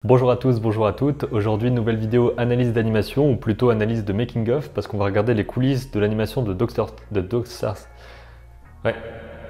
Bonjour à tous, bonjour à toutes. Aujourd'hui, nouvelle vidéo analyse d'animation, ou plutôt analyse de making of, parce qu'on va regarder les coulisses de l'animation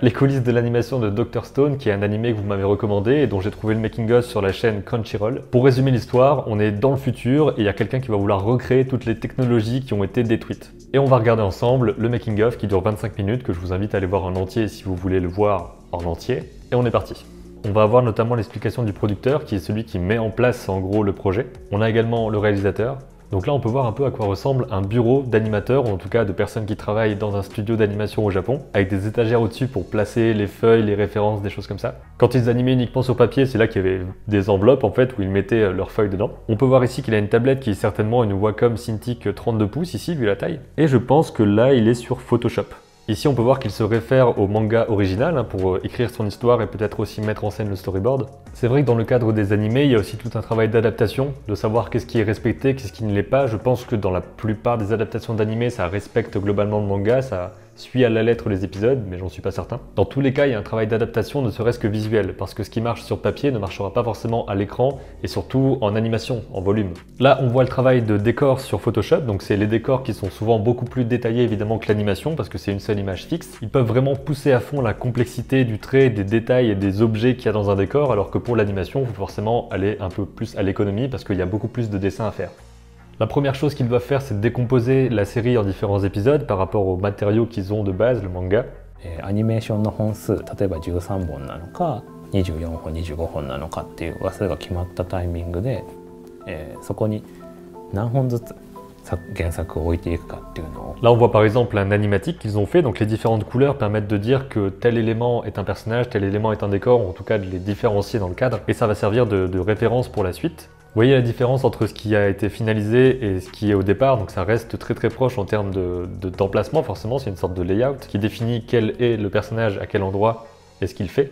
les coulisses de l'animation de Dr Stone, qui est un animé que vous m'avez recommandé et dont j'ai trouvé le making of sur la chaîne Crunchyroll. Pour résumer l'histoire, on est dans le futur et il y a quelqu'un qui va vouloir recréer toutes les technologies qui ont été détruites. Et on va regarder ensemble le making of qui dure 25 minutes, que je vous invite à aller voir en entier si vous voulez le voir en entier. Et on est parti. On va avoir notamment l'explication du producteur, qui est celui qui met en place en gros le projet. On a également le réalisateur. Donc là on peut voir un peu à quoi ressemble un bureau d'animateurs, ou en tout cas de personnes qui travaillent dans un studio d'animation au Japon, avec des étagères au-dessus pour placer les feuilles, les références, des choses comme ça. Quand ils animaient uniquement sur papier, c'est là qu'il y avait des enveloppes en fait, où ils mettaient leurs feuilles dedans. On peut voir ici qu'il a une tablette qui est certainement une Wacom Cintiq 32 pouces ici, vu la taille. Et je pense que là il est sur Photoshop. Ici, on peut voir qu'il se réfère au manga original pour écrire son histoire et peut-être aussi mettre en scène le storyboard. C'est vrai que dans le cadre des animés, il y a aussi tout un travail d'adaptation, de savoir qu'est-ce qui est respecté, qu'est-ce qui ne l'est pas. Je pense que dans la plupart des adaptations d'animés, ça respecte globalement le manga, ça suit à la lettre les épisodes, mais j'en suis pas certain. Dans tous les cas, il y a un travail d'adaptation, ne serait-ce que visuel, parce que ce qui marche sur papier ne marchera pas forcément à l'écran, et surtout en animation, en volume. Là, on voit le travail de décor sur Photoshop, donc c'est les décors qui sont souvent beaucoup plus détaillés évidemment que l'animation, parce que c'est une seule image fixe. Ils peuvent vraiment pousser à fond la complexité du trait, des détails et des objets qu'il y a dans un décor, alors que pour l'animation, il faut forcément aller un peu plus à l'économie, parce qu'il y a beaucoup plus de dessins à faire. La première chose qu'ils doivent faire, c'est de décomposer la série en différents épisodes par rapport aux matériaux qu'ils ont de base, le manga. アニメーションの本数、例えば13本なのか24本25本なのかっていう話数が決まったタイミングで、そこに何本ずつ原作を置いていくかっていうのを。Là on voit par exemple un animatique qu'ils ont fait, donc les différentes couleurs permettent de dire que tel élément est un personnage, tel élément est un décor, ou en tout cas de les différencier dans le cadre, et ça va servir de référence pour la suite. Vous voyez la différence entre ce qui a été finalisé et ce qui est au départ, donc ça reste très proche en termes d'emplacement, forcément c'est une sorte de layout qui définit quel est le personnage à quel endroit et ce qu'il fait.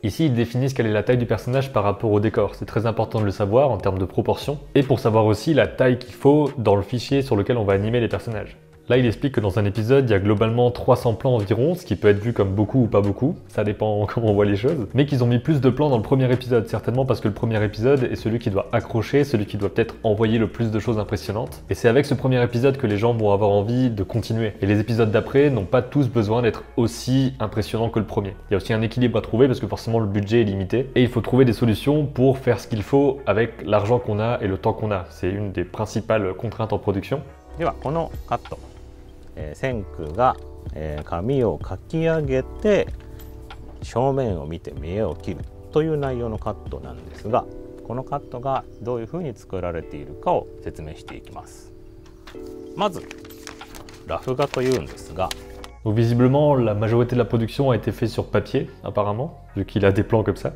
Ici, ils définissent quelle est la taille du personnage par rapport au décor. C'est très important de le savoir en termes de proportion, et pour savoir aussi la taille qu'il faut dans le fichier sur lequel on va animer les personnages. Là, il explique que dans un épisode, il y a globalement 300 plans environ, ce qui peut être vu comme beaucoup ou pas beaucoup, ça dépend comment on voit les choses, mais qu'ils ont mis plus de plans dans le premier épisode, certainement parce que le premier épisode est celui qui doit accrocher, celui qui doit peut-être envoyer le plus de choses impressionnantes. Et c'est avec ce premier épisode que les gens vont avoir envie de continuer. Et les épisodes d'après n'ont pas tous besoin d'être aussi impressionnants que le premier. Il y a aussi un équilibre à trouver parce que forcément le budget est limité, et il faut trouver des solutions pour faire ce qu'il faut avec l'argent qu'on a et le temps qu'on a. C'est une des principales contraintes en production. ではこのカット、線空が、紙を書き上げて正面を見て見栄を切るという内容のカットなんですが、このカットがどういうふうに作られているかを説明していきます。まずラフ画というんですが、 Donc visiblement, la majorité de la production a été faite sur papier, apparemment, vu qu'il a des plans comme ça.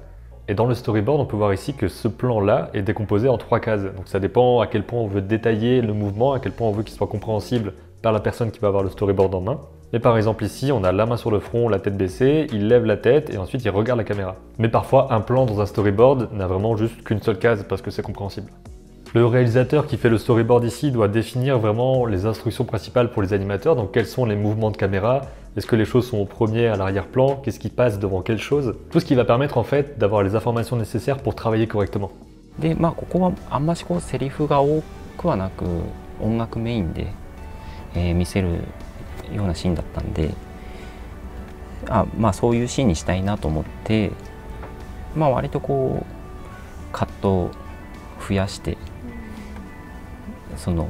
Et dans le storyboard, on peut voir ici que ce plan-là est décomposé en 3 cases. Donc ça dépend à quel point on veut détailler le mouvement, à quel point on veut qu'il soit compréhensible par la personne qui va avoir le storyboard en main. Et par exemple ici, on a la main sur le front, la tête baissée, il lève la tête et ensuite il regarde la caméra. Mais parfois, un plan dans un storyboard n'a vraiment juste qu'une seule case parce que c'est compréhensible. Le réalisateur qui fait le storyboard ici doit définir vraiment les instructions principales pour les animateurs, donc quels sont les mouvements de caméra, est-ce que les choses sont au premier, à l'arrière-plan, qu'est-ce qui passe devant quelle chose, tout ce qui va permettre en fait d'avoir les informations nécessaires pour travailler correctement. でここはあんましセリフが多くはなく音楽メインで、見せるようなシーンだったんで、そういうシーンにしたいなと思って、割とカットを増やして、その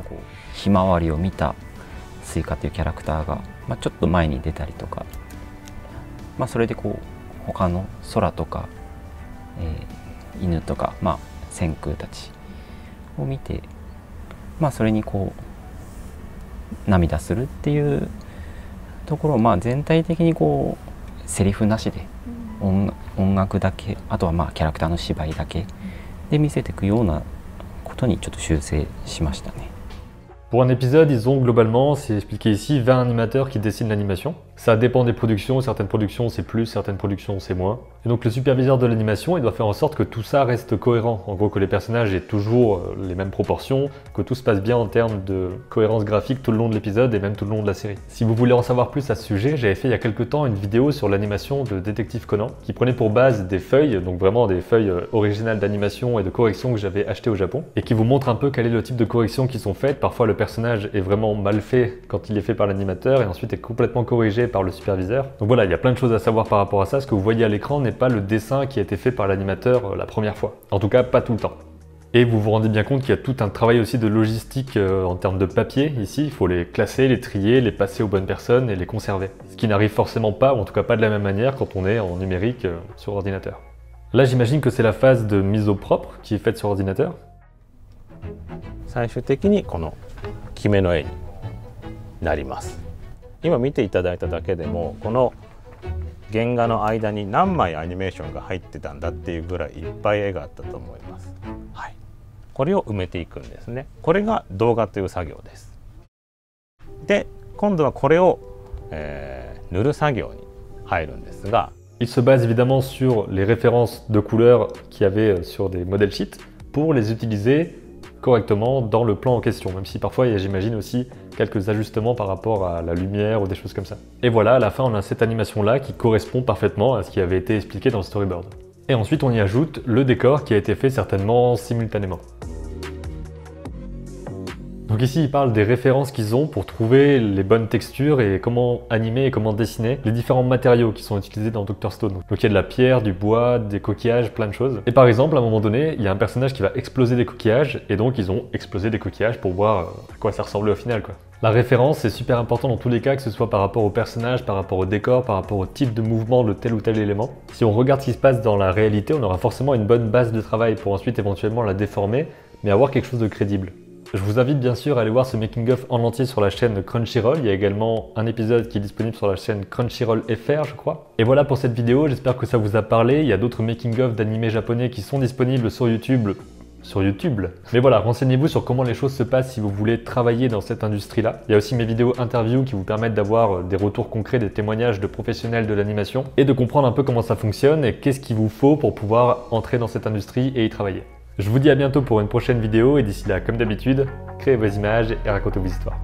ひまわりを見たスイカというキャラクターが、ちょっと前に出たりとか、それで他の空とか、犬とか、線空たちを見て、それに涙するっていうところを、全体的にセリフなしで音楽だけ、あとはキャラクターの芝居だけで見せていくようなことにちょっと修正しましたね。 Pour un épisode, ils ont globalement, c'est expliqué ici, 20 animateurs qui dessinent l'animation. Ça dépend des productions, certaines productions c'est plus, certaines productions c'est moins. Et donc le superviseur de l'animation, il doit faire en sorte que tout ça reste cohérent. En gros, que les personnages aient toujours les mêmes proportions, que tout se passe bien en termes de cohérence graphique tout le long de l'épisode et même tout le long de la série. Si vous voulez en savoir plus à ce sujet, j'avais fait il y a quelques temps une vidéo sur l'animation de Détective Conan, qui prenait pour base des feuilles, donc vraiment des feuilles originales d'animation et de correction que j'avais achetées au Japon, et qui vous montre un peu quel est le type de corrections qui sont faites. Parfois le personnage est vraiment mal fait quand il est fait par l'animateur et ensuite est complètement corrigé par le superviseur. Donc voilà, il y a plein de choses à savoir par rapport à ça. Ce que vous voyez à l'écran n'est pas le dessin qui a été fait par l'animateur la première fois. En tout cas, pas tout le temps. Et vous vous rendez bien compte qu'il y a tout un travail aussi de logistique en termes de papier. Ici, il faut les classer, les trier, les passer aux bonnes personnes et les conserver. Ce qui n'arrive forcément pas, ou en tout cas pas de la même manière quand on est en numérique sur ordinateur. Là, j'imagine que c'est la phase de mise au propre qui est faite sur ordinateur. 最終的にこの決めの絵になります。今見ていただいただけでもこの原画の間に何枚アニメーションが入ってたんだっていうぐらいいっぱい絵があったと思います。はい、これを埋めていくんですね。これが動画という作業です。で、今度はこれを、塗る作業に入るんですが、Il se base évidemment sur les références de couleurs qu'il y avait sur des modèles sheets pour les utiliser correctement dans le plan en question, même si parfois il y a, j'imagine, aussi quelques ajustements par rapport à la lumière ou des choses comme ça. Et voilà, à la fin on a cette animation là qui correspond parfaitement à ce qui avait été expliqué dans le storyboard. Et ensuite on y ajoute le décor qui a été fait certainement simultanément. Donc ici, ils parlent des références qu'ils ont pour trouver les bonnes textures et comment animer et comment dessiner les différents matériaux qui sont utilisés dans Dr Stone. Donc il y a de la pierre, du bois, des coquillages, plein de choses. Et par exemple, à un moment donné, il y a un personnage qui va exploser des coquillages et donc ils ont explosé des coquillages pour voir à quoi ça ressemblait au final, quoi. La référence, c'est super important dans tous les cas, que ce soit par rapport au personnage, par rapport au décor, par rapport au type de mouvement de tel ou tel élément. Si on regarde ce qui se passe dans la réalité, on aura forcément une bonne base de travail pour ensuite éventuellement la déformer, mais avoir quelque chose de crédible. Je vous invite bien sûr à aller voir ce making-of en entier sur la chaîne Crunchyroll. Il y a également un épisode qui est disponible sur la chaîne Crunchyroll FR, je crois. Et voilà pour cette vidéo, j'espère que ça vous a parlé. Il y a d'autres making-of d'animés japonais qui sont disponibles sur YouTube. Mais voilà, renseignez-vous sur comment les choses se passent si vous voulez travailler dans cette industrie-là. Il y a aussi mes vidéos interviews qui vous permettent d'avoir des retours concrets, des témoignages de professionnels de l'animation et de comprendre un peu comment ça fonctionne et qu'est-ce qu'il vous faut pour pouvoir entrer dans cette industrie et y travailler. Je vous dis à bientôt pour une prochaine vidéo et d'ici là, comme d'habitude, créez vos images et racontez vos histoires.